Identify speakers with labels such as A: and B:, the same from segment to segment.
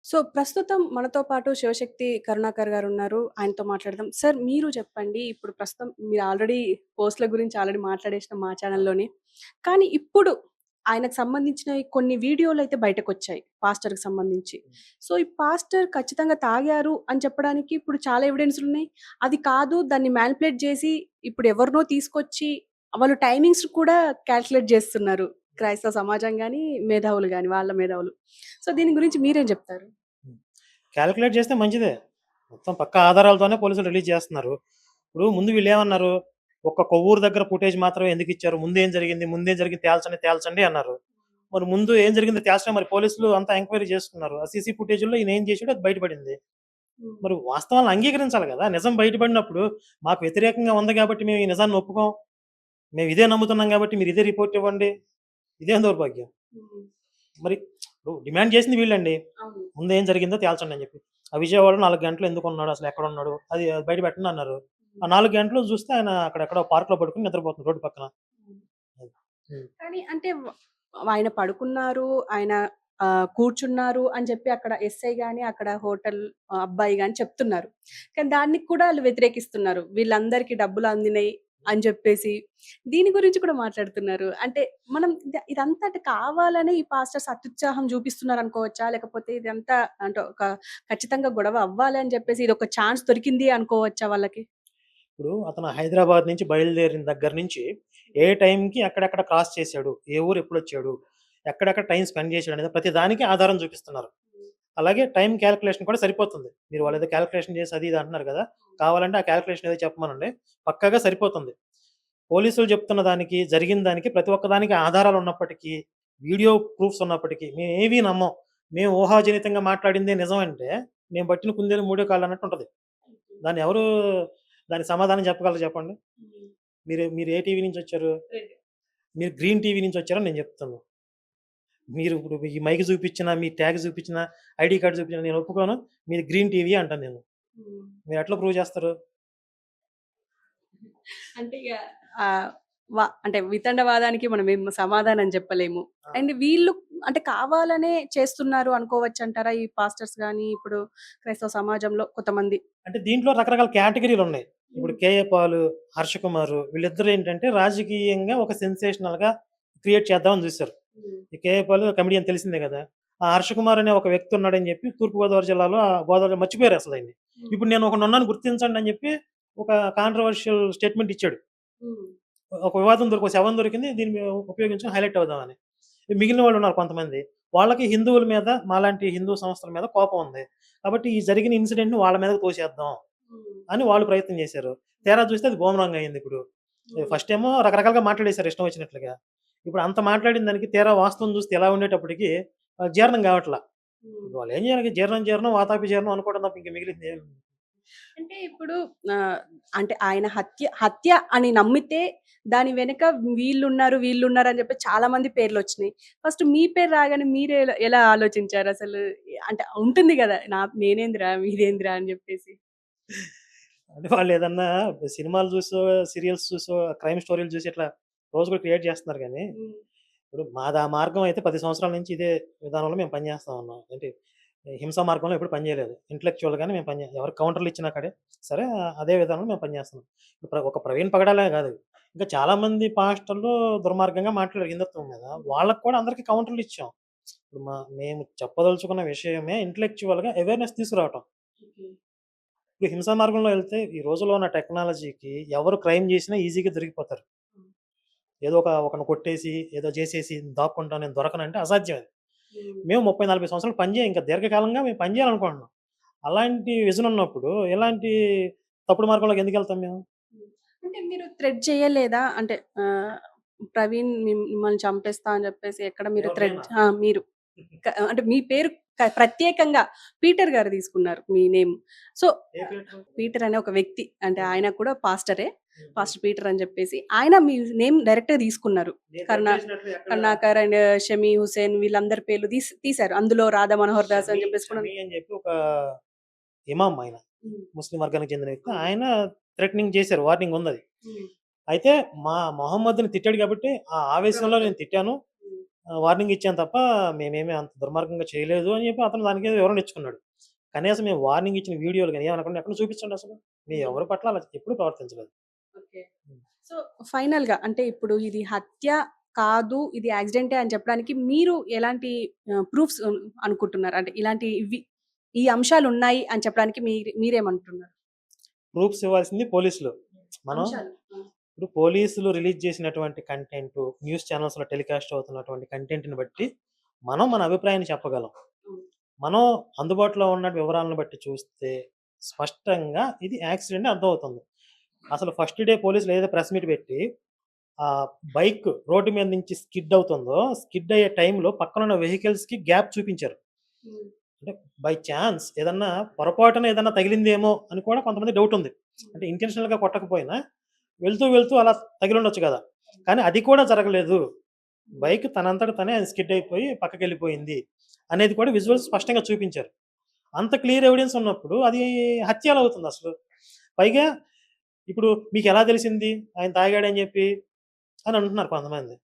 A: So, ప్రస్తుతం మనతో పాటు శివశక్తి కరుణాకర్ గారున్నారు. ఆయనతో మాట్లాడదాం. సార్ మీరు చెప్పండి. ఇప్పుడు ప్రస్తుతం మీరు ఆల్రెడీ పోస్ట్‌ల గురించి ఆల్రెడీ మాట్లాడేసినాం మా ఛానెల్‌లోనే. కానీ ఇప్పుడు ఆయనకు సంబంధించినయి కొన్ని వీడియోలయితే బయటకొచ్చాయి. పాస్టర్‌కి సంబంధించి. సో, ఈ పాస్టర్ ఖచ్చితంగా తాగారు అని చెప్పడానికి ఇప్పుడు చాలా ఎవిడెన్స్‌లున్నాయి. అది కాదు దాన్ని మ్యానిపులేట్ చేసి ఇప్పుడు ఎవరినో తీసుకొచ్చి వాళ్ళు టైమింగ్స్ కూడా కాలిక్యులేట్ చేస్తున్నారు. క్రైస్తవ సమాజం గాని, మేధావులు గాని వాళ్ళ మేధావులు. సో, దీని గురించి మీరేం చెప్తారు?
B: కాలిక్యులేట్ చేస్తే మంచిదే. మొత్తం పక్కా ఆధారాలతోనే పోలీసులు రిలీజ్ చేస్తున్నారు. ఇప్పుడు ముందు వీళ్ళేమన్నారు, ఒక్క కొవ్వూరు దగ్గర ఫుటేజ్ మాత్రమే ఎందుకిచ్చారు? ముందేం జరిగింది? ముందేం జరిగింది తేల్చండి, తేల్చండి అన్నారు. మరి ముందు ఏం జరిగిందో తేల్చడం మరి పోలీసులు అంతా ఎంక్వైరీ చేసుకున్నారు. ఆ సీసీ ఫుటేజ్‌లో ఈయన ఏం చేసాడో అది బయటపడింది. మరి వాస్తవాలను అంగీకరించాలి గదా! నిజం బయటపడినప్పుడు మాకు వ్యతిరేకంగా ఉంది గాబట్టి మేము ఈ నిజాన్ని ఒప్పుకోం. మేము ఇదే నమ్ముతున్నాం గాబట్టి మీరు ఇదే రిపోర్ట్ ఇవ్వండి. ఇదేం దౌర్భాగ్యం.
A: హ్మ్.
B: మరి ఇప్పుడు డిమాండ్ చేసింది వీళ్ళండి.
A: అవును.
B: ముందు ఏం జరిగిందో తేల్చండి అని చెప్పి. ఆ విజయవాడలో 4 గంటలు ఎందుకున్నాడు? అసలు ఎక్కడున్నాడు? అది బయట పెట్టండి అన్నారు. ఆ 4 గంటలు చూస్తే ఆయన అక్కడెక్కడో పార్క్‌లో పడుకొని నిద్రపోతున్నాడు రోడ్డు పక్కన.
A: హ్మ్.
B: అది. హ్మ్.
A: కానీ అంటే ఆయన పడుకున్నారు, ఆయన కూర్చున్నారు అని చెప్పి అక్కడ ఎస్ఐ గాని, అక్కడ హోటల్ అబ్బాయి గాని చెప్తున్నారు. కానీ దానికి కూడా ఆళ్ళు వ్యతిరేకిస్తున్నారు. వీళ్ళందరికీ డబ్బులు అందినయి అని చెప్పేసి. దీని గురించి కూడా మాట్లాడుతున్నారు. అంటే మనం ఇదంతా అంటే కావాలనే ఈ పాస్టర్స్ అత్యుత్సాహం చూపిస్తున్నారనుకోవచ్చా? లేకపోతే ఇదంతా అంటే ఒక ఖచ్చితంగా గొడవ అవ్వాలి అని చెప్పేసి ఇదొక ఛాన్స్ దొరికింది అనుకోవచ్చా వాళ్ళకి?
B: ఇప్పుడు అతను హైదరాబాద్ నుంచి బయలుదేరిన దగ్గర నుంచి ఏ టైంకి ఎక్కడెక్కడ క్రాస్ చేశాడు? ఏ ఊరు ఎప్పుడొచ్చాడు? ఎక్కడెక్కడ టైమ్ స్పెండ్ చేశాడు అనేది ప్రతి దానికి ఆధారం చూపిస్తున్నారు. అలాగే టైమ్ క్యాలిక్యులేషన్ కూడా సరిపోతుంది. మీరు వాళ్ళేదో క్యాలిక్యులేషన్ చేసి అది ఇది అంటున్నారు కదా! కావాలంటే ఆ క్యాలిక్యులేషన్ ఏదో చెప్పమనండి. పక్కాగా సరిపోతుంది. పోలీసులు చెప్తున్న దానికి, జరిగిన దానికి ప్రతి ఒక్క దానికి ఆధారాలు ఉన్నప్పటికీ, వీడియో ప్రూఫ్స్ ఉన్నప్పటికీ మేమేవి నమ్మం. మేము ఊహాజనితంగా మాట్లాడిందే నిజం అంటే, మేము పట్టిన కుందేలు మూడే కాళ్ళు అన్నట్టు ఉంటది. దాన్ని ఎవరు దానికి సమాధానం చెప్పగలరు చెప్పండి? మీరు మీరు ఏ టీవీ నుంచొచ్చారు? మీరు గ్రీన్ టీవీ నుంచొచ్చారని నేను చెప్తున్నాను. మీరు ఇప్పుడు ఈ మైక్ చూపించినా, మీ ట్యాగ్ చూపించినా, ఐడీ కార్డ్ చూపించినా నేను ఒప్పుకోను. మీది గ్రీన్ టీవీ అంటాను నేను. మీరెట్లా ప్రూవ్ చేస్తారు?
A: అంటే ఇగ ఆహ్, అంటే వితండవాదానికి మనమేం సమాధానం చెప్పలేము.
B: ఆ!
A: అండ్ వీళ్ళు అంటే కావాలనే చేస్తున్నారు అనుకోవచ్చంటారా? ఈ పాస్టర్స్ గాని, ఇప్పుడు క్రైస్తవ సమాజంలో కొంతమంది.
B: అంటే దీంట్లో రకరకాల కేటగరీలున్నాయి. ఇప్పుడు
A: హ్మ్.
B: 'కేఏ పాలు', 'హర్ష కుమారు' వీళ్ళిద్దరూ ఏంటంటే రాజకీయంగా ఒక సెన్సేషనల్‌గా క్రియేట్ చేద్దామని చూసారు.
A: హ్మ్.
B: ఈ 'కేఏ పాలు' కమెడియన్ తెలిసిందే కదా! ఆ 'హర్ష కుమార్' అనే ఒక వ్యక్తి ఉన్నాడని చెప్పి తూర్పుగోదావరి జిల్లాలో గోదావరిలో మర్చిపోయారసలాయన్ని.
A: హ్మ్.
B: ఇప్పుడు నేను ఒకడున్నాను గుర్తించండి అని చెప్పి ఒక కాంట్రోవర్షియల్ స్టేట్మెంట్ ఇచ్చాడు.
A: హ్మ్.
B: ఒక వివాదం ఒక శవం దొరికింది. దీన్ని మేము ఉపయోగించుకొని హైలైట్ అవుదామని. మిగిలిన వాళ్ళున్నారు కొంతమంది. వాళ్ళకి హిందువుల మీద, మాలాంటి హిందూ సంస్థల మీద కోపం ఉంది. కాబట్టి ఈ జరిగిన ఇన్సిడెంట్‌ని వాళ్ళ మీదకి తోసేద్దాం
A: హ్మ్.
B: అని వాళ్ళు ప్రయత్నం చేశారు. తీరా చూస్తే అది బూమరాంగ్ అయిందిప్పుడు.
A: హ్మ్.
B: ఫస్ట్ ఏమో రకరకాలుగా మాట్లాడేశారు ఇష్టం వచ్చినట్లుగా. ఇప్పుడు అంత మాట్లాడిన దానికి తీరా వాస్తవం చూస్తే ఎలా ఉండేటప్పటికి జీర్ణం కావట్ల.
A: హ్మ్.
B: వాళ్ళేం చేయాలి జీర్ణం, జీర్ణం, వాతాపి జీర్ణం అనుకోవడం తప్ప ఇంక మిగిలింది ఏం
A: అంటే ఇప్పుడు ఆహ్, అంటే ఆయన హత్య అని నమ్మితే దాని వెనక వీళ్ళున్నారు అని చెప్పి చాలా మంది పేర్లొచ్చినాయి. ఫస్ట్ మీ పేరు రాగానే మీరు ఎలా ఆలోచించారసలు? అంటే ఉంటుంది గదా! నేనేందిరా? మీదేందిరా? అని జెప్పేసి.
B: అంటే వాళ్ళేదన్నా సినిమాలు చూసో, సీరియల్స్ చూసో, క్రైమ్ స్టోరీలు చూసి ఇట్లా రోజుకో క్రియేట్ చేస్తున్నారు గానీ,
A: హ్మ్.
B: ఇప్పుడు మాది ఆ మార్గం అయితే 10 సంవత్సరాల నుంచి ఇదే విధానంలో మేము పనిచేస్తా ఉన్నాం. ఏంటి హింసా మార్గంలో ఎప్పుడు పని చేయలేదు. ఇంటలెక్చువల్‌గానే మేము ఎవరికి కౌంటర్‌లు ఇచ్చినా కాడే సరే అదే విధానంలో మేము పనిచేస్తున్నాం. ఒక ప్రవీణ్ పగడాలే కాదు. ఇంకా చాలామంది పాస్టర్లు దుర్మార్గంగా మాట్లాడారు హిందుత్వం మీద. వాళ్ళకి కూడా అందరికి కౌంటర్‌లు ఇచ్చాం. ఇప్పుడు మేము చెప్పదలుచుకున్న విషయమే ఇంటలెక్చువల్‌గా అవేర్‌నెస్ తీసుకురావటం.
A: ఓకే.
B: ఇప్పుడు హింసా మార్గంలో వెళ్తే ఈ రోజుల్లో ఉన్న టెక్నాలజీకి ఎవరు క్రైమ్ చేసినా ఈజీగా దొరికిపోతారు.
A: హ్మ్.
B: ఏదో ఒకడిని కొట్టేసి, ఏదో చేసేసి దాక్కుంటాను నేను దొరకనంటే అసాధ్యం అది.
A: హ్మ్.
B: మేము 30, 40 సంవత్సరాలు పని చేయం. ఇంకా దీర్ఘకాలంగా మేము పని చేయాలనుకుంటున్నాం. అలాంటి విజన్ ఉన్నప్పుడు ఇలాంటి తప్పుడు మార్గంలోకి ఎందుకెళ్తాం మేము?
A: హ్మ్. అంటే మీరు థ్రెడ్ చేయలేదా? అంటే ప్రవీణ్ మిమ్మల్ని చంపేస్తా అని జెప్పేసి ఎక్కడ మీరు
B: ఎవరు నేనా?
A: మీరు. అంటే మీ పేరు ప్రత్యేకంగా పీటర్ గారు తీసుకున్నారు మీ నేమ్. సో,
B: ఏ థియేటరు?
A: పీటర్ అనే ఒక వ్యక్తి అంటే
B: హ్మ్.
A: ఆయన కూడా పాస్టరే.
B: హుహు.
A: పాస్టర్ పీటర్ అని జెప్పేసి ఆయన మీ నేమ్ డైరెక్ట్‌గా తీసుకున్నారు.
B: నేను థ్రెడ్
A: కరుణా
B: చేసినట్లు ఎక్కడ
A: కరుణాకర్ అండ్ షమీ హుసేన్ వీళ్ళందరి పేర్లు తీశారు. అందులో రాధా మనోహర్ దాస్ అని జెప్పేసి కూడా.
B: షమీ అని చెప్పి ఒక ఇమామ్ ఆయన.
A: హ్మ్.
B: ముస్లిం వర్గానికి చెందిన వ్యక్తి.
A: అవును.
B: ఆయన థ్రెటనింగ్ చేశారు. వార్నింగ్ ఉందది.
A: హ్మ్.
B: అయితే మా మొహమ్మద్‌ని తిట్టాడు కాబట్టి ఆ ఆవేశంలో నేను తిట్టాను.
A: హ్మ్.
B: వార్నింగ్ ఇచ్చాను తప్ప మేమేమి అంత దుర్మార్గంగా చేయలేదు అని చెప్పి అతను దానికేదో వివరణ ఇచ్చుకున్నాడు. కనీసం మేము వార్నింగ్ ఇచ్చిన వీడియోలు గాని ఏమనకుండా ఎక్కడ చూపించండి అసలు. మేము
A: హ్మ్.
B: ఎవరి పట్ల అలా ఎప్పుడు ప్రవర్తించలేదు.
A: ఓకే.
B: హ్మ్.
A: సో, ఫైనల్‌గా అంటే ఇప్పుడు ఇది హత్య కాదు, ఇది యాక్సిడెంటే అని చెప్పడానికి మీరు ఎలాంటి ప్రూఫ్స్ అనుకుంటున్నారు? అంటే ఇలాంటి ఈ అంశాలున్నాయి అని చెప్పడానికి మీరేమంటున్నారు?
B: ప్రూఫ్స్ ఇవ్వాల్సింది పోలీసులు. మనం
A: అంశాలు. ఆ!
B: ఇప్పుడు పోలీసులు రిలీజ్ చేసినటువంటి కంటెంటు, న్యూస్ ఛానెల్స్‌లో టెలికాస్ట్ అవుతున్నటువంటి కంటెంట్‌ని బట్టి మనం మన అభిప్రాయాన్ని చెప్పగలం.
A: హ్మ్.
B: మనం అందుబాటులో ఉన్న వివరాలను బట్టి చూస్తే స్పష్టంగా ఇది యాక్సిడెంట్ అని అర్థమవుతుంది. అసలు ఫస్ట్ డే పోలీసులు ఏదైతే ప్రెస్ మీట్ పెట్టి బైక్ రోడ్డు మీద నుంచి స్కిడ్ అవుతుందో, స్కిడ్ అయ్యే టైంలో పక్కనున్న వెహికల్స్‌కి గ్యాప్ చూపించారు.
A: హ్మ్.
B: అంటే బై చాన్స్ ఏదన్నా పొరపాటున ఏదన్నా తగిలిందేమో అని కూడా కొంతమంది డౌట్ ఉంది. అంటే ఇంటెన్షనల్‌గా కొట్టకపోయినా వెళ్తూ, వెళ్తూ అలా తగిలుండొచ్చు గదా! కానీ అది కూడా జరగలేదు. బైక్ తనంతట తనే స్కిడ్ అయిపోయి పక్కకెళ్ళిపోయింది అనేది కూడా విజువల్స్ స్పష్టంగా చూపించారు. అంత క్లియర్ ఎవిడెన్స్ ఉన్నప్పుడు అది హత్య ఎలా అవుతుందసలు? పైగా ఇప్పుడు మీకెలా తెలిసింది ఆయన తాగాడని జెప్పి అని అంటున్నారు కొంతమంది.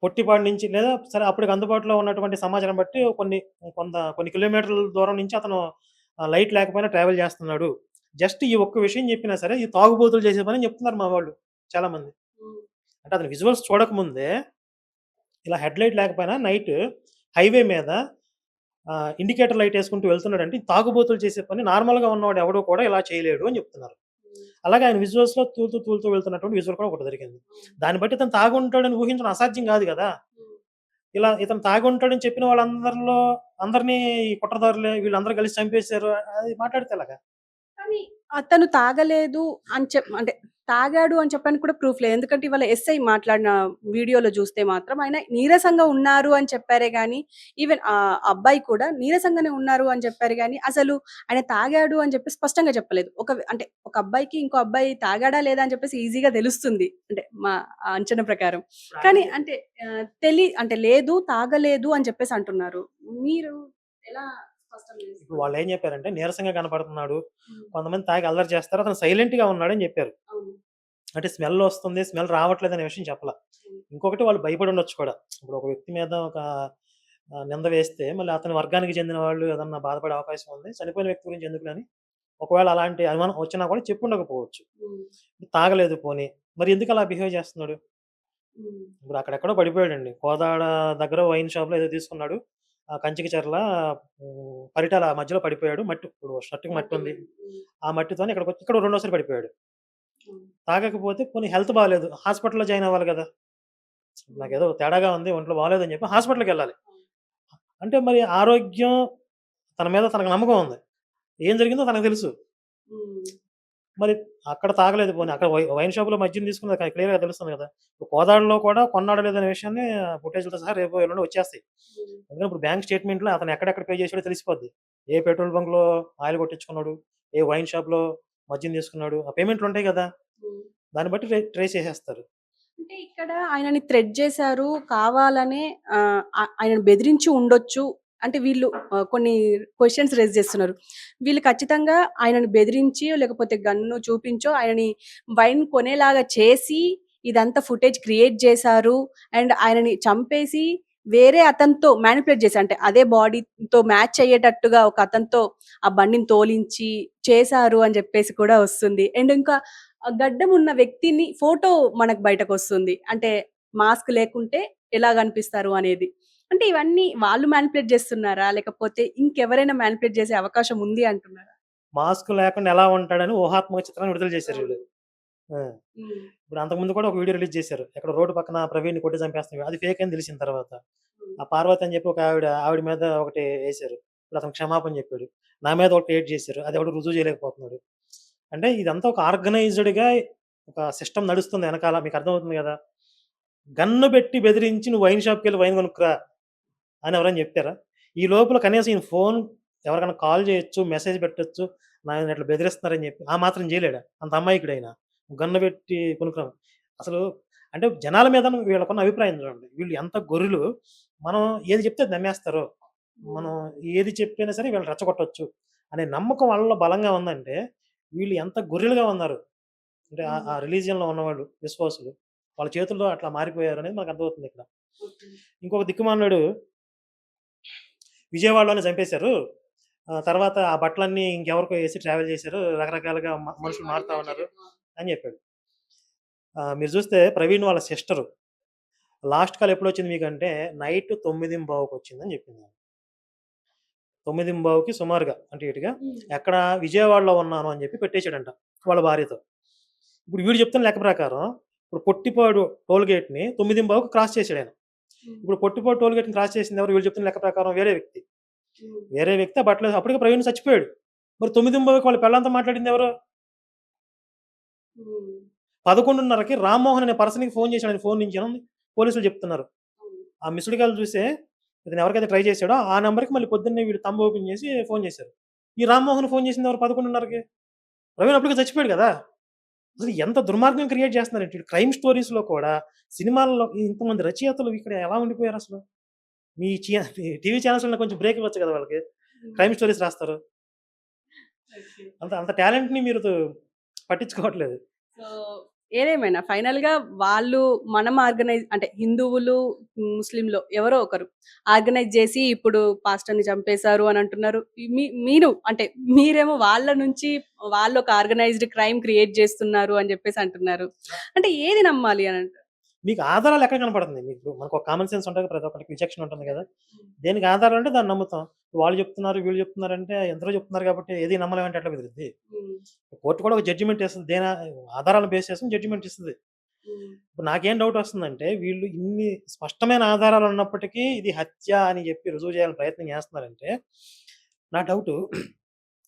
B: పొట్టిపాడు నుంచి లేదా సరే అప్పటికి అందుబాటులో ఉన్నటువంటి సమాచారం బట్టి కొన్ని కిలోమీటర్ల దూరం నుంచి అతను లైట్ లేకపోయినా ట్రావెల్ చేస్తున్నాడు. జస్ట్ ఈ ఒక్క విషయం చెప్పినా సరే, ఇది తాగుబోతులు చేసే పని అని చెప్తున్నారు మా వాళ్ళు చాలామంది.
A: హ్మ్.
B: అంటే అతను విజువల్స్ చూడకముందే ఇలా హెడ్‌లైట్ లేకపోయినా నైట్ హైవే మీద ఇండికేటర్ లైట్ యేసుకుంటూ వెళ్తున్నాడంటే ఇది తాగుబోతులు చేసే పని నార్మల్‌గా ఉన్నవాడు ఎవడు కూడా ఇలా చేయలేడు అని చెప్తున్నారు.
A: హ్మ్.
B: అలాగే ఆయన విజువల్స్‌లో తూలుతూ, తూలుతూ వెళ్తున్నటువంటి విజువల్ కూడా ఒకటి దొరికింది. దాన్ని బట్టి ఇతను తాగుంటాడని ఊహించడం అసాధ్యం గాదు గదా!
A: హ్మ్.
B: ఇలా ఇతను తాగుంటాడని చెప్పిన వాళ్ళందరిలో అందరిని ఈ కుట్రదారులే వీళ్ళందరూ కలిసి చంపేసారు. అది మాట్లాడితే ఎలాగా?
A: కానీ అతను తాగలేదు అని అంటే తాగాడు అని చెప్పడానికి కూడా ప్రూఫ్ లేదు. ఎందుకంటే ఇవాళ ఎస్ఐ మాట్లాడిన వీడియోలో చూస్తే మాత్రం ఆయన నీరసంగా ఉన్నారు అని చెప్పారే గాని, ఈవెన్ అబ్బాయి కూడా నీరసంగానే ఉన్నారు అని చెప్పారు గాని, అసలు ఆయన తాగాడు అని చెప్పి స్పష్టంగా చెప్పలేదు. అంటే ఒక అబ్బాయికి ఇంకో అబ్బాయి తాగాడా లేదా అని చెప్పేసి ఈజీగా తెలుస్తుంది. అంటే మా అంచనా ప్రకారం. కానీ అంటే అంటే లేదు, తాగలేదు అని చెప్పేసి అంటున్నారు. మీరు ఎలా స్పష్టం
B: ఇప్పుడు
A: చేస్తారు?
B: వాళ్ళేం చెప్పారంటే నీరసంగా కనపడుతున్నాడు.
A: హ్మ్.
B: కొంతమంది తాగి అల్లరి చేస్తారు. అతను సైలెంట్‌గా ఉన్నాడని జెప్పారు.
A: అవును.
B: అంటే స్మెల్ ఒస్తుంది. స్మెల్ రావట్లేదనే విషయం చెప్పలా.
A: హ్మ్.
B: ఇంకొకటి వాళ్ళు భయపడి ఉండొచ్చు కూడా. ఇప్పుడు ఒక వ్యక్తి మీద ఒక నింద వేస్తే మళ్ళీ అతని వర్గానికి చెందిన వాళ్ళు ఏదన్నా బాధపడే అవకాశం ఉంది. చనిపోయిన వ్యక్తి గురించి ఎందుకులే అని ఒకవేళ అలాంటి అనుమానం వచ్చినా కూడా చెప్పుండకపోవచ్చు.
A: హ్మ్.
B: తాగలేదు పోనీ. మరి ఎందుకలా బిహేవ్ చేస్తున్నాడు?
A: హ్మ్.
B: ఇప్పుడు అక్కడెక్కడో పడిపోయాడండి. కోదాడ దగ్గర వైన్ షాప్‌లో ఏదో తీసుకున్నాడు. కంచికి చర్ల పరిటాల మధ్యలో పడిపోయాడు. ఇప్పుడు షర్ట్‌కి
A: మట్టి
B: మట్టుంది.
A: మట్టి. హ్మ్.
B: ఆ మట్టితోని ఇక్కడ రెండోసారి పడిపోయాడు.
A: హ్మ్.
B: తాగకపోతే పోనీ హెల్త్ బాలేదు. హాస్పిటల్‌లో జాయిన్ అవ్వాలి గదా!
A: హ్మ్.
B: నాకేదో తేడాగా ఉంది. ఒంట్లో బాలేదని చెప్పి హాస్పిటల్‌కెళ్ళాలి.
A: అవును.
B: అంటే మరి ఆరోగ్యం తన మీద తనకు నమ్మకం ఉంది. ఏం జరిగిందో తనకు తెలుసు.
A: హ్మ్.
B: మరి అక్కడ తాగలేదు పోనీ అక్కడ వైన్ షాప్‌లో మద్యం తీసుకున్నది క్లియర్‌గా తెలుస్తుంది గదా! ఇప్పుడు కోదాడలో కూడా కొన్నాడో లేదో అనే విషయాన్ని ఫుటేజ్‌లతో సహా రేపో ఎల్లుండో వచ్చేస్తాయి.
A: హ్మ్.
B: ఎందుకంటే ఇప్పుడు బ్యాంక్ స్టేట్‌మెంట్‌లో అతను ఎక్కడెక్కడ పే చేసాడో తెలిసిపోద్ది. ఏ పెట్రోల్ బంక్‌లో ఆయిల్ కొట్టించుకున్నాడు, ఏ వైన్ షాప్‌లో మద్యం తీసుకున్నాడు. ఆ పేమెంట్‌లుంటాయి గదా!
A: హ్మ్.
B: దాన్ని బట్టి ట్రేస్ చేసేస్తారు.
A: అంటే ఇక్కడ ఆయనని థ్రెట్ చేశారు. కావాలనే ఆయనను బెదిరించి ఉండొచ్చు. అంటే వీళ్ళు కొన్ని క్వెషన్స్ రైజ్ చేస్తున్నారు. వీళ్ళు ఖచ్చితంగా ఆయనను బెదిరించి లేకపోతే గన్ను చూపించో ఆయనని వైన్ కొనేలాగా చేసి ఇదంతా ఫుటేజ్ క్రియేట్ చేశారు. అండ్ ఆయనని చంపేసి వేరే అతనితో మానిప్యులేట్ చేసి అంటే అదే బాడీతో మ్యాచ్ అయ్యేటట్టుగా ఒక అతనితో ఆ బండిని తోలించి చేశారు అని చెప్పేసి కూడా వస్తుంది. అండ్ ఇంకా గడ్డం ఉన్న వ్యక్తిని ఫోటో మనకు బయటకొస్తుంది. అంటే మాస్క్ లేకుంటే ఎలా కనిపిస్తారు అనేది. అంటే ఇవన్నీ వాళ్ళు మానిప్యులేట్ చేస్తున్నారా? లేకపోతే ఇంకెవరైనా మానిప్యులేట్ చేసే అవకాశం ఉంది అంటున్నారా?
B: మాస్క్ లేకుండా ఎలా ఉంటాడని ఊహాత్మక చిత్రాన్ని విడుదల చేశారు వీళ్ళు.
A: అవును.
B: ఆ!
A: హ్మ్.
B: ఇప్పుడు అంతకుముందు కూడా ఒక వీడియో రిలీజ్ చేశారు. ఎక్కడో రోడ్డు పక్కన ప్రవీణ్‌ని కొట్టి చంపేస్తున్నారు. అది ఫేక్ అని తెలిసిన తర్వాత.
A: హ్మ్.
B: ఆ పార్వతి అని చెప్పి ఒక ఆవిడ మీద ఒకటి ఏశారు. ఇప్పుడు అతను క్షమాపణ చెప్పాడు. నా మీద ఒకటి క్రియేట్ చేశారు. అది ఎవడు రుజువు చేయలేకపోతున్నాడు. అంటే ఇదంతా ఒక ఆర్గనైజ్డ్‌గా ఒక సిస్టమ్ నడుస్తుంది ఎనకాల. మీకు అర్థమవుతుంది గదా! గన్ను పెట్టి బెదిరించి "నువ్వు వైన్ షాప్‌కెళ్ళి వైన్ కొనుక్కురా" అని ఎవరైనా జెప్పారా? ఈ లోపల కనీసం ఈయన ఫోన్ ఎవరికైనా కాల్ జేయొచ్చు, మెసేజ్ పెట్టొచ్చు. నన్ను ఇట్లా బెదిరిస్తున్నారని జెప్పి. ఆ మాత్రం జేయలేడా? అంత అమాయకుడైన. గన్ను పెట్టి కొనుక్కురా అసలు అంటే జనాల మీద వీళ్ళకున్న అభిప్రాయం చూడండి. వీళ్ళు ఎంత గొర్రెలు. మనం ఏది చెప్తే అది నమ్మేస్తారు.
A: హ్మ్.
B: మనం ఏది చెప్పినా సరే వీళ్ళని రెచ్చగొట్టొచ్చు అనే నమ్మకం వాళ్ళలో బలంగా ఉందంటే, వీళ్ళు ఎంత గొర్రెలుగా ఉన్నారు. అంటే ఆ
A: హ్మ్.
B: ఆ రిలీజియన్‌లో ఉన్నవాళ్ళు విశ్వాసులు. వాళ్ళ చేతుల్లో అట్లా మారిపోయారనేది మనకు అర్థమవుతుందిక్కడ.
A: ఓకే.
B: ఇంకొక దిక్కుమాలినోడు విజయవాడలోనే చంపేశారు. తర్వాత ఆ బట్టలన్నీ ఇంకెవరికో ఏసి ట్రావెల్ చేశారు. రకరకాలుగా మనుషులు మారుతా ఉన్నారు అని చెప్పాడు. మీరు చూస్తే ప్రవీణ్ వాళ్ళ సిస్టరు లాస్ట్ కాల్ ఎప్పుడొచ్చింది మీకంటే నైట్ 9:15కి వచ్చిందని చెప్పింది. 9:15కి సుమారుగా అంటే ఇటుగా
A: హ్మ్.
B: ఎక్కడ విజయవాడలో ఉన్నాను అని చెప్పి పెట్టేసాడంట వాళ్ళ భార్యతో. ఇప్పుడు వీడు చెప్తున్న లెక్క ప్రకారం ఇప్పుడు పొట్టిపాడు టోల్ గేట్‌ని 9:15కి క్రాస్ చేసాడాయన.
A: హ్మ్.
B: ఇప్పుడు పొట్టిపాడు టోల్ గేట్‌ని క్రాస్ చేసింది ఎవరు? వీళ్ళు చెప్తున్న లెక్క ప్రకారం వేరే వ్యక్తి.
A: హ్మ్.
B: వేరే వ్యక్తి ఆ బట్టలు అప్పటికే ప్రవీణ్ చచ్చిపోయాడు. మరి 9:15కి వాళ్ళ పెళ్ళాంతో మాట్లాడింది ఎవరు?
A: హ్మ్.
B: 11:30కి రామ్మోహన్ అనే పర్సన్‌కి ఫోన్ చేశాడు. ఆయన ఫోన్ నుంచి అని పోలీసులు చెప్తున్నారు.
A: అవును.
B: ఆ మిస్డ్ కాల్ చూసే ఇతను ఎవరికైతే ట్రై చేసాడో ఆ నంబర్‌కి మళ్ళీ పొద్దున్నే వీడు థంబ్ ఓపెన్ చేసి ఫోన్ చేశారు. ఈ రామ్మోహన్ ఫోన్ చేసింది ఎవరు 11:30కి? ప్రవీణ్ అప్పటికే చచ్చిపోయాడు కదా! అసలు ఎంత దుర్మార్గం క్రియేట్ చేస్తున్నారంటే ఈడు క్రైమ్ స్టోరీస్‌లో కూడా సినిమాల్లో ఇంతమంది రచయితలు ఇక్కడ ఎలా ఉండిపోయారసలు? మీ టీవీ ఛానెల్స్‌లో కొంచెం బ్రేక్ ఇవ్వచ్చు కదా వాళ్ళకి.
A: హ్మ్.
B: క్రైమ్ స్టోరీస్ రాస్తారు.
A: ఓకే.
B: అంత అంత టాలెంట్‌ని మీరు పట్టించుకోవట్లేదు.
A: సో, ఏదేమైనా ఫైనల్‌గా వాళ్ళు మనం ఆర్గనైజ్ అంటే హిందువులు, ముస్లింలో ఎవరో ఒకరు ఆర్గనైజ్ జేసి ఇప్పుడు పాస్టర్‌ని చంపేశారు అని అంటున్నారు. మీరు అంటే మీరేమో వాళ్ళ నుంచి వాళ్ళొక ఆర్గనైజ్డ్ క్రైమ్ క్రియేట్ చేస్తున్నారు అని జెప్పేసి అంటున్నారు. అంటే ఏది నమ్మాలి అని అంటారు?
B: మీకు ఆధారాలు ఎక్కడ కనపడుతుంది? మీకు మనకు కామన్ సెన్స్ ఉంటది. ప్రతి ఒక్కరికి విచక్షణ ఉంటుంది కదా!
A: హ్మ్.
B: దేనికి ఆధారం అంటే దాన్ని నమ్ముతాం. వాళ్ళు చెప్తున్నారు, వీళ్ళు చెప్తున్నారంటే ఎందరో చెప్తున్నారు కాబట్టి ఏది నమ్మలేమంటే ఎట్లా కుదిరిద్ది?
A: హ్మ్.
B: కోర్ట్ కూడా ఒక జడ్జిమెంట్ ఇస్తది. ఆధారాలను బేస్ చేసుకొని జడ్జిమెంట్ ఇస్తది.
A: హ్మ్.
B: ఇప్పుడు నాకేం డౌట్ వస్తుందంటే వీళ్ళు ఇన్ని స్పష్టమైన ఆధారాలు ఉన్నప్పటికీ ఇది హత్య అని చెప్పి రుజువు చేయాలని ప్రయత్నం చేస్తున్నారంటే నా డౌటు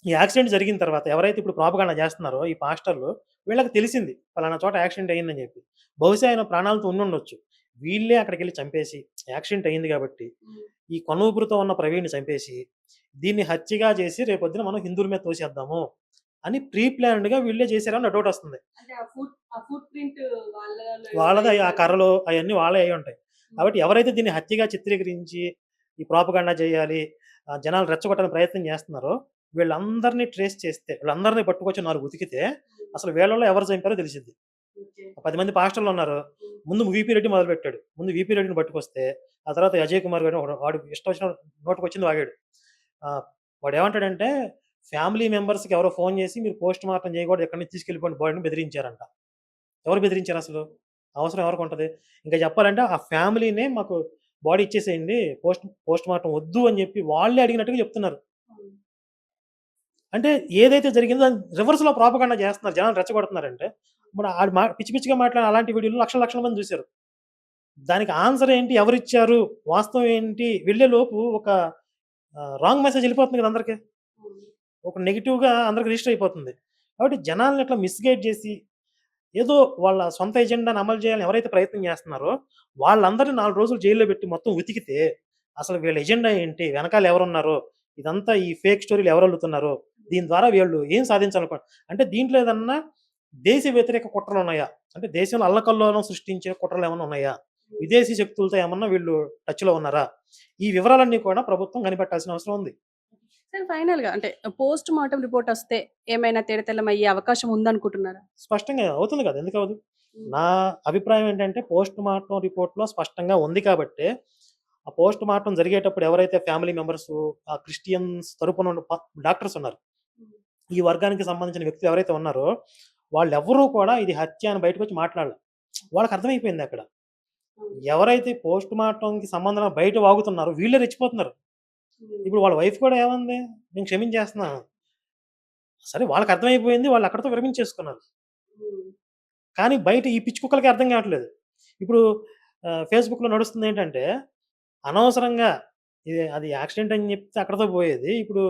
B: ఈ యాక్సిడెంట్ జరిగిన తర్వాత ఎవరైతే ఇప్పుడు ప్రాపగాండా చేస్తున్నారో ఈ పాస్టర్‌లు వీళ్ళకి తెలిసింది. పలానా చోట యాక్సిడెంట్ అయిందని చెప్పి. బహుశా ఆయన ప్రాణాలతో ఉండుండొచ్చు. వీళ్ళే అక్కడికెళ్లి చంపేసి యాక్సిడెంట్ అయింది కాబట్టి
A: హ్మ్.
B: ఈ కనుఊపిరితో ఉన్న ప్రవీణ్‌ని చంపేసి దీన్ని హత్యగా చేసి రేపొద్దున మనం హిందువుల మీద తోసేద్దాము అని ప్రీ ప్లాన్డ్‌గా వీళ్ళే చేశారని నా డౌట్ వస్తుంది.
A: అంటే ఆ ఫుట్ ప్రింట్ వాళ్ళలో ఏమైనా
B: వాళ్ళది ఆ
A: అయ్యుండొచ్చా?
B: కర్రలు అయన్నీ వాళ్ళే అయ్యుంటాయి.
A: హ్మ్.
B: కాబట్టి ఎవరైతే దీన్ని హత్యగా చిత్రీకరించి, ఈ ప్రాపగాండా చేయాలి, జనాలు రెచ్చగొట్టడానికి ప్రయత్నం చేస్తున్నారో, వీళ్ళందరిని ట్రేస్ చేస్తే, వీళ్ళందరిని పట్టుకొచ్చి 4 ఉతికితే,
A: హ్మ్.
B: అసలు వీళ్ళలో ఎవరు చంపారో తెలిసిద్ది.
A: ఓకే.
B: 10 మంది పాస్టర్‌లున్నారు.
A: హ్మ్.
B: ముందు వీపీ రెడ్డి మొదలుపెట్టాడు. ముందు వీపీ రెడ్డిని పట్టుకొస్తే, ఆ తర్వాత అజయ్ కుమార్ గాడు ఒకడు వాడు ఇష్టం వచ్చిన నోటికొచ్చింది వాగాడు. వాడేమంటాడంటే, ఫ్యామిలీ మెంబర్స్‌కి ఎవరో ఫోను చేసి, "మీరు పోస్ట్ మార్టం చేయకూడదు. ఇక్కడి నుంచి తీసుకెళ్ళిపోండి బాడీని" బెదిరించారంట. ఎవరు బెదిరించారసలు? అవసరం ఎవరికుంటది? ఇంకా చెప్పాలంటే ఆ ఫ్యామిలీనే మాకు బాడీ ఇచ్చేసేయండి. పోస్ట్ మార్టం వద్దు అని జెప్పి వాళ్ళే అడిగినట్టుగా చెప్తున్నారు.
A: అవును.
B: అంటే ఏదైతే జరిగిందో దాన్ని రివర్స్‌లో ప్రాపగండా జేస్తున్నారు. జనాల్ని రెచ్చగొడుతున్నారంటే, ఇప్పుడు ఆడు పిచ్చి పిచ్చిగా మాట్లాడిన అలాంటి వీడియోలు లక్షల లక్షల మంది చూసారు. దానికి ఆన్సర్ ఏంటి? ఎవరిచ్చారు? వాస్తవం ఏంటి? వెళ్ళే లోపు ఒక రాంగ్ మెసేజ్ ఎళ్ళిపోతుంది కదా అందరికి.
A: అవును.
B: ఒక నెగెటివ్‌గా అందరికి రిజిస్టర్ అయిపోతుంది. కాబట్టి జనాల్ని ఇట్లా మిస్‌గైడ్ జేసి ఏదో వాళ్ళ సొంత ఎజెండాని అమలు చేయాలని ఎవరైతే ప్రయత్నం చేస్తున్నారో, వాళ్ళందరిని 4 రోజులు జైల్‌లో పెట్టి మొత్తం ఉతికితే, అసలు వీళ్ళ ఎజెండా ఏంటి? వెనకాల ఎవరున్నారో? ఇదంతా ఈ ఫేక్ స్టోరీలు ఎవరల్లుతున్నారో? దీని ద్వారా వీళ్ళు ఏం అంటే దీంట్లో ఏదన్నా దేశ వ్యతిరేక కుట్రలున్నాయా? అంటే దేశంలో అల్లకల్లోలం సృష్టించే కుట్రలేమన్నా ఉన్నాయా?
A: హ్మ్.
B: విదేశీ శక్తులతో ఏమన్నా వీళ్ళు టచ్‌లో ఉన్నారా? ఈ వివరాలన్నీ కూడా ప్రభుత్వం కనిపెట్టాల్సిన అవసరం ఉంది.
A: సరే ఫైనల్‌గా అంటే పోస్ట్ మార్టం రిపోర్ట్ ఒస్తే ఏమైనా తేటతెల్లం అయ్యే అవకాశం ఉందనుకుంటున్నారా?
B: స్పష్టంగా అవుతుంది కదా! ఎందుకవ్వదు?
A: హ్మ్.
B: నా అభిప్రాయం ఏంటంటే పోస్ట్ మార్టం రిపోర్ట్‌లో స్పష్టంగా ఉంది కాబట్టే, ఆ పోస్ట్ మార్టం జరిగేటప్పుడు ఎవరైతే ఫ్యామిలీ మెంబర్సు, ఆ క్రిస్టియన్స్ తరపున ఉన్న డాక్టర్స్ ఉన్నారు.
A: హ్మ్.
B: ఈ వర్గానికి సంబంధించిన వ్యక్తులు ఎవరైతే ఉన్నారో, వాళ్ళెవ్వరూ కూడా ఇది హత్య అని బయటకొచ్చి మాట్లాడల. వాళ్ళకి అర్థమైపోయిందక్కడ.
A: అవును.
B: ఎవరైతే పోస్ట్ మార్టంకి సంబంధం బయట వాగుతున్నారో వీళ్ళే రెచ్చిపోతున్నారు.
A: హ్మ్.
B: ఇప్పుడు వాళ్ళ వైఫ్ కూడా ఏమంది? నేను క్షమించేస్తున్నాను. సరే వాళ్ళకి అర్థమైపోయింది. వాళ్ళు అక్కడితో విరమించేసుకున్నారు.
A: హ్మ్.
B: కానీ బయట ఈ పిచ్చి కుక్కలకి అర్థం కావట్లేదు. ఇప్పుడు ఫేస్‌బుక్‌లో నడుస్తుందేంటంటే, అనవసరంగా అది యాక్సిడెంట్ అని చెప్తే అక్కడితో పోయేది. ఇప్పుడు